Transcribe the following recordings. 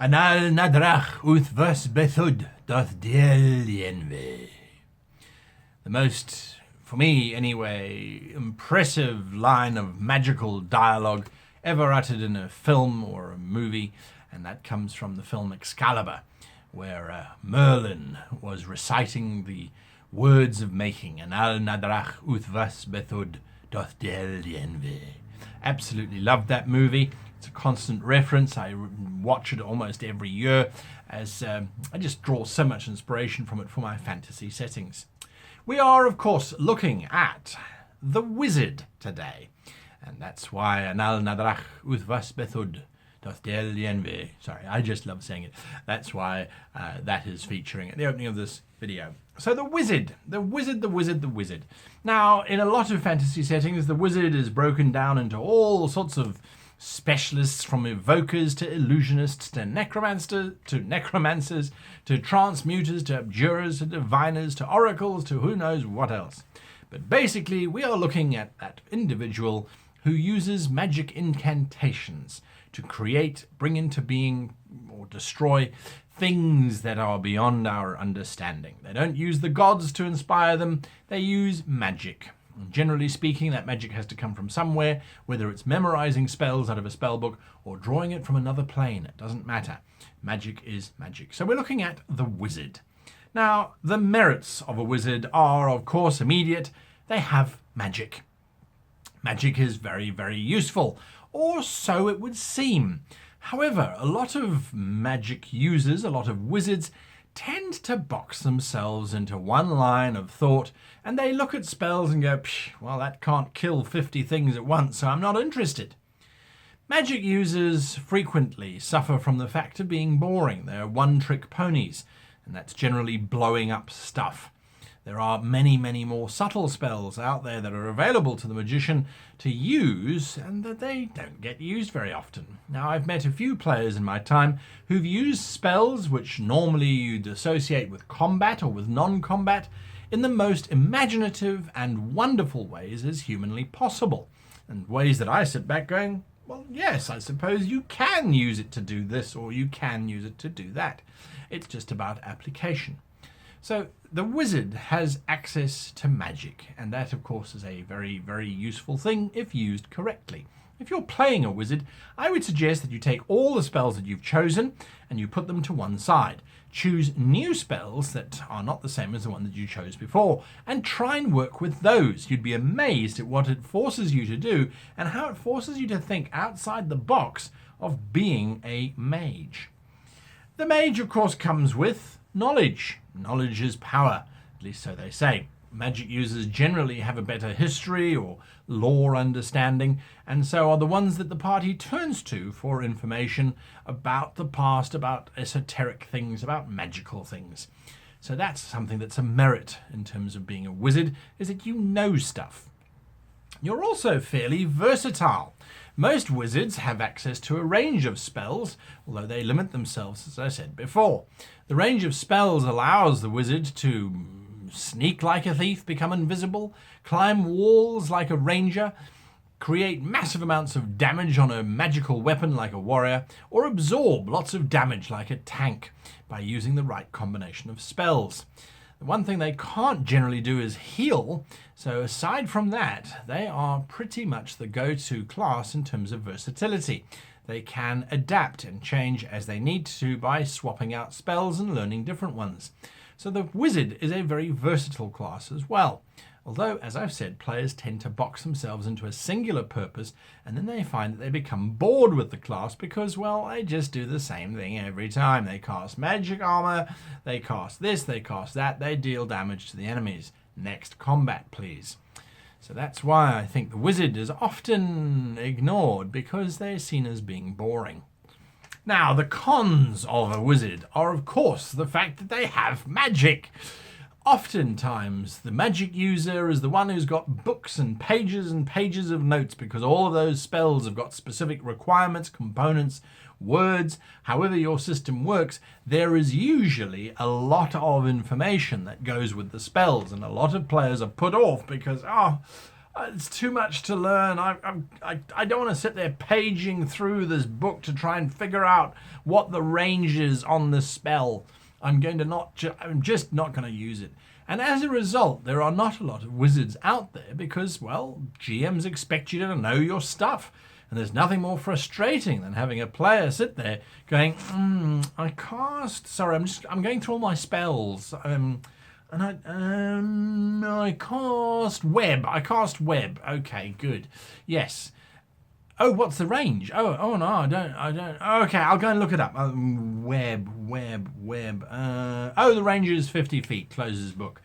Anal nadrach uthvas bethud doth dielyenve. The most, for me anyway, impressive line of magical dialogue ever uttered in a film or a movie, and that comes from the film Excalibur, where Merlin was reciting the words of making. Anal nadrach uthvas bethud doth dielyenve. Absolutely loved that movie. It's a constant reference. I watch it almost every year as I just draw so much inspiration from it for my fantasy settings. We are, of course, looking at the wizard today. And that's why Anal nadrach uthvas bethud doth dielyenve. Sorry, I just love saying it. That's why that is featuring at the opening of this video. So the wizard. Now, in a lot of fantasy settings, the wizard is broken down into all sorts of specialists, from evokers to illusionists to necromancers to transmuters to abjurers to diviners to oracles to who knows what else. But basically, we are looking at that individual who uses magic incantations to create, bring into being, or destroy things that are beyond our understanding. They don't use the gods to inspire them, they use magic. And generally speaking, that magic has to come from somewhere, whether it's memorizing spells out of a spell book or drawing it from another plane. It doesn't matter. Magic is magic. So we're looking at the wizard. Now, the merits of a wizard are, of course, immediate. They have magic. Magic is very, very useful, or so it would seem. However, a lot of magic users, a lot of wizards, tend to box themselves into one line of thought, and they look at spells and go, well, that can't kill 50 things at once, so I'm not interested. Magic users frequently suffer from the fact of being boring. They're one-trick ponies, and that's generally blowing up stuff. There are many, many more subtle spells out there that are available to the magician to use, and that they don't get used very often. Now, I've met a few players in my time who've used spells which normally you'd associate with combat or with non-combat in the most imaginative and wonderful ways as humanly possible, and ways that I sit back going, well, yes, I suppose you can use it to do this, or you can use it to do that. It's just about application. So the wizard has access to magic, and that, of course, is a very, very useful thing if used correctly. If you're playing a wizard, I would suggest that you take all the spells that you've chosen and you put them to one side. Choose new spells that are not the same as the one that you chose before, and try and work with those. You'd be amazed at what it forces you to do and how it forces you to think outside the box of being a mage. The mage, of course, comes with knowledge. Knowledge is power, at least so they say. Magic users generally have a better history or lore understanding, and so are the ones that the party turns to for information about the past, about esoteric things, about magical things. So that's something that's a merit in terms of being a wizard, is that you know stuff. You're also fairly versatile. Most wizards have access to a range of spells, although they limit themselves, as I said before. The range of spells allows the wizard to sneak like a thief, become invisible, climb walls like a ranger, create massive amounts of damage on a magical weapon like a warrior, or absorb lots of damage like a tank by using the right combination of spells. The one thing they can't generally do is heal, so aside from that, they are pretty much the go-to class in terms of versatility. They can adapt and change as they need to by swapping out spells and learning different ones. So the wizard is a very versatile class as well. Although, as I've said, players tend to box themselves into a singular purpose, and then they find that they become bored with the class because, well, they just do the same thing every time. They cast magic armor, they cast this, they cast that, they deal damage to the enemies. Next combat, please. So that's why I think the wizard is often ignored, because they're seen as being boring. Now, the cons of a wizard are, of course, the fact that they have magic. Oftentimes, the magic user is the one who's got books and pages of notes, because all of those spells have got specific requirements, components, words. However your system works, there is usually a lot of information that goes with the spells, and a lot of players are put off because, It's too much to learn. I don't want to sit there paging through this book to try and figure out what the range is on the spell. I'm just not going to use it. And as a result, there are not a lot of wizards out there because, well, GMs expect you to know your stuff. And there's nothing more frustrating than having a player sit there going, I cast. Sorry, I'm going through all my spells. And I cast web. Okay, good. Yes. Oh, what's the range? Oh no, I don't. Okay, I'll go and look it up. Web. The range is 50 feet. Closes book.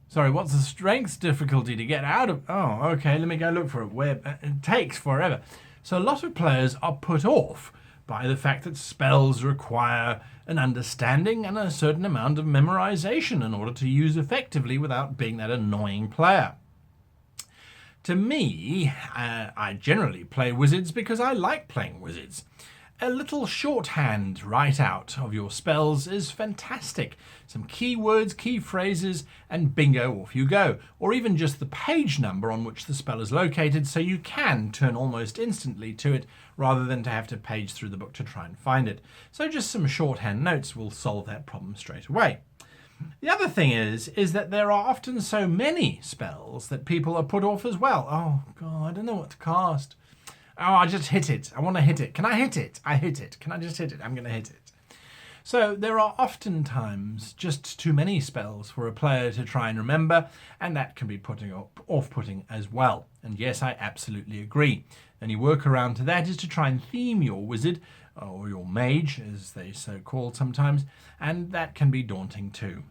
Sorry, what's the strength difficulty to get out of? Oh, okay, let me go look for it. Web. It takes forever. So a lot of players are put off by the fact that spells require an understanding and a certain amount of memorization in order to use effectively without being that annoying player. To me, I generally play wizards because I like playing wizards. A little shorthand write-out of your spells is fantastic. Some keywords, key phrases, and bingo, off you go. Or even just the page number on which the spell is located so you can turn almost instantly to it rather than to have to page through the book to try and find it. So just some shorthand notes will solve that problem straight away. The other thing is that there are often so many spells that people are put off as well. Oh, God, I don't know what to cast. Oh, I just hit it. I want to hit it. Can I hit it? I hit it. Can I just hit it? I'm going to hit it. So there are oftentimes just too many spells for a player to try and remember, and that can be off-putting as well. And yes, I absolutely agree. Any workaround to that is to try and theme your wizard, or your mage, as they so called sometimes, and that can be daunting too.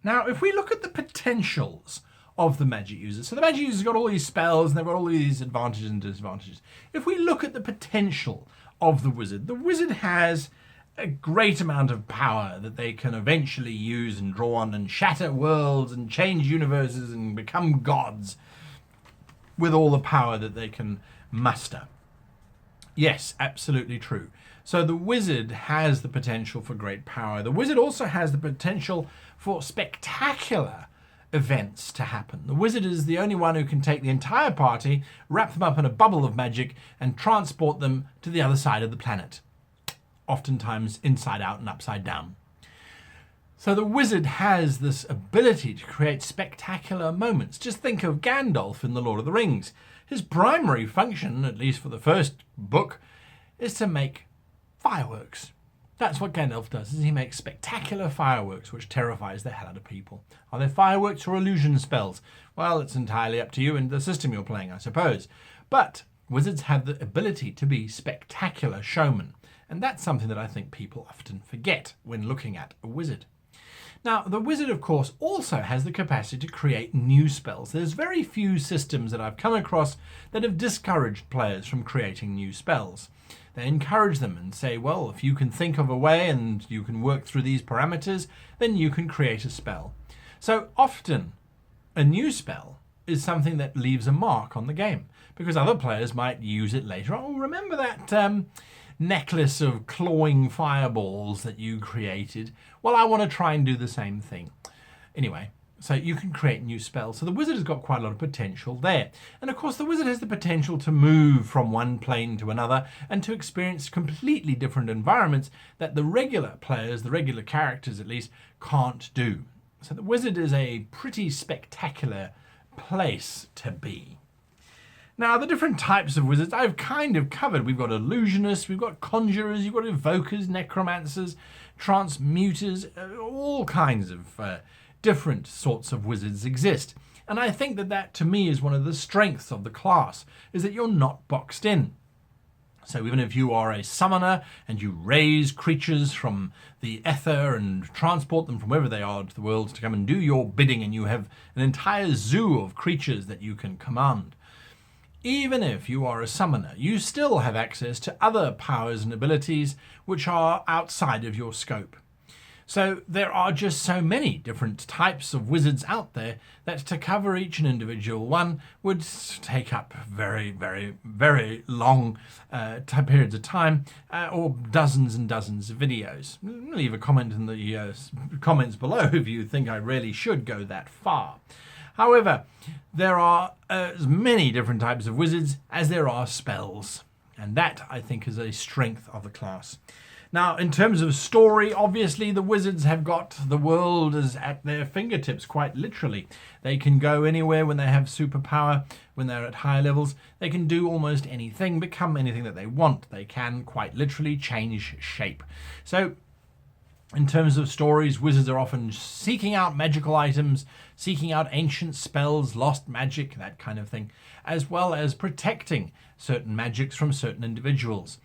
Now, if we look at the potentials of the magic user. So the magic user's got all these spells and they've got all these advantages and disadvantages. If we look at the potential of the wizard has a great amount of power that they can eventually use and draw on and shatter worlds and change universes and become gods with all the power that they can muster. Yes, absolutely true. So the wizard has the potential for great power. The wizard also has the potential for spectacular events to happen. The wizard is the only one who can take the entire party, wrap them up in a bubble of magic, and transport them to the other side of the planet. Oftentimes inside out and upside down. So the wizard has this ability to create spectacular moments. Just think of Gandalf in The Lord of the Rings. His primary function, at least for the first book, is to make fireworks. That's what Gandalf does, is he makes spectacular fireworks which terrifies the hell out of people. Are they fireworks or illusion spells? Well, it's entirely up to you and the system you're playing, I suppose. But wizards have the ability to be spectacular showmen, and that's something that I think people often forget when looking at a wizard. Now, the wizard, of course, also has the capacity to create new spells. There's very few systems that I've come across that have discouraged players from creating new spells. They encourage them and say, well, if you can think of a way and you can work through these parameters, then you can create a spell. So often, a new spell is something that leaves a mark on the game because other players might use it later. Oh, remember that necklace of clawing fireballs that you created? Well, I want to try and do the same thing. Anyway, so you can create new spells. So the wizard has got quite a lot of potential there. And of course, the wizard has the potential to move from one plane to another and to experience completely different environments that the regular players, the regular characters at least, can't do. So the wizard is a pretty spectacular place to be. Now, the different types of wizards I've kind of covered. We've got illusionists, we've got conjurers, you've got evokers, necromancers, transmuters, all kinds of different sorts of wizards exist. And I think that to me is one of the strengths of the class, is that you're not boxed in. So even if you are a summoner and you raise creatures from the ether and transport them from wherever they are to the world to come and do your bidding, and you have an entire zoo of creatures that you can command, even if you are a summoner, you still have access to other powers and abilities which are outside of your scope. So there are just so many different types of wizards out there that to cover each and individual one would take up very, very, very long periods of time or dozens and dozens of videos. Leave a comment in the comments below if you think I really should go that far. However, there are as many different types of wizards as there are spells, and that, I think, is a strength of the class. Now, in terms of story, obviously the wizards have got the world as at their fingertips, quite literally. They can go anywhere when they have superpower, when they're at high levels. They can do almost anything, become anything that they want. They can quite literally change shape. So, in terms of stories, wizards are often seeking out magical items, seeking out ancient spells, lost magic, that kind of thing, as well as protecting certain magics from certain individuals,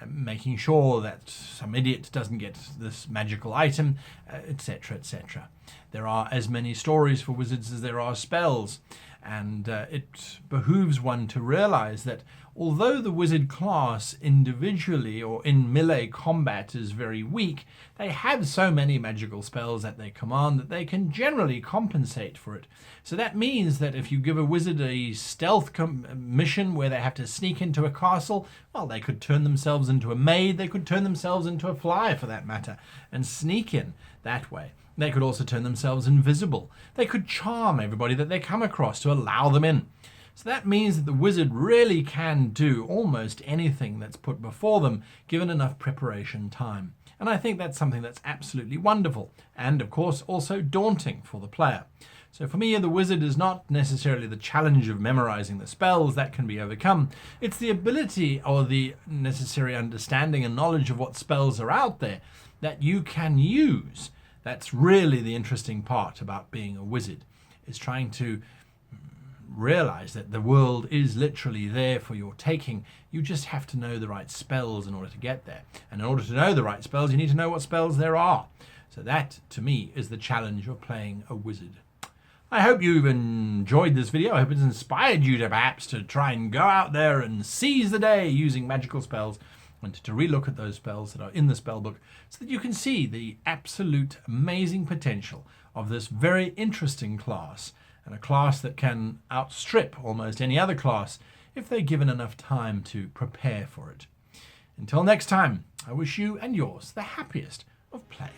making sure that some idiot doesn't get this magical item, etc., etc. There are as many stories for wizards as there are spells, and it behooves one to realize that although the wizard class individually or in melee combat is very weak, they have so many magical spells at their command that they can generally compensate for it. So that means that if you give a wizard a stealth mission where they have to sneak into a castle, well, they could turn themselves into a maid, they could turn themselves into a fly for that matter, and sneak in that way. They could also turn themselves invisible. They could charm everybody that they come across to allow them in. So that means that the wizard really can do almost anything that's put before them, given enough preparation time. And I think that's something that's absolutely wonderful, and of course also daunting for the player. So for me, the wizard is not necessarily the challenge of memorizing the spells, that can be overcome. It's the ability or the necessary understanding and knowledge of what spells are out there that you can use. That's really the interesting part about being a wizard, is trying to realize that the world is literally there for your taking. You just have to know the right spells in order to get there. And in order to know the right spells, you need to know what spells there are. So that, to me, is the challenge of playing a wizard. I hope you've enjoyed this video. I hope it's inspired you to perhaps to try and go out there and seize the day using magical spells, and to relook at those spells that are in the spellbook so that you can see the absolute amazing potential of this very interesting class, and a class that can outstrip almost any other class if they're given enough time to prepare for it. Until next time, I wish you and yours the happiest of playing.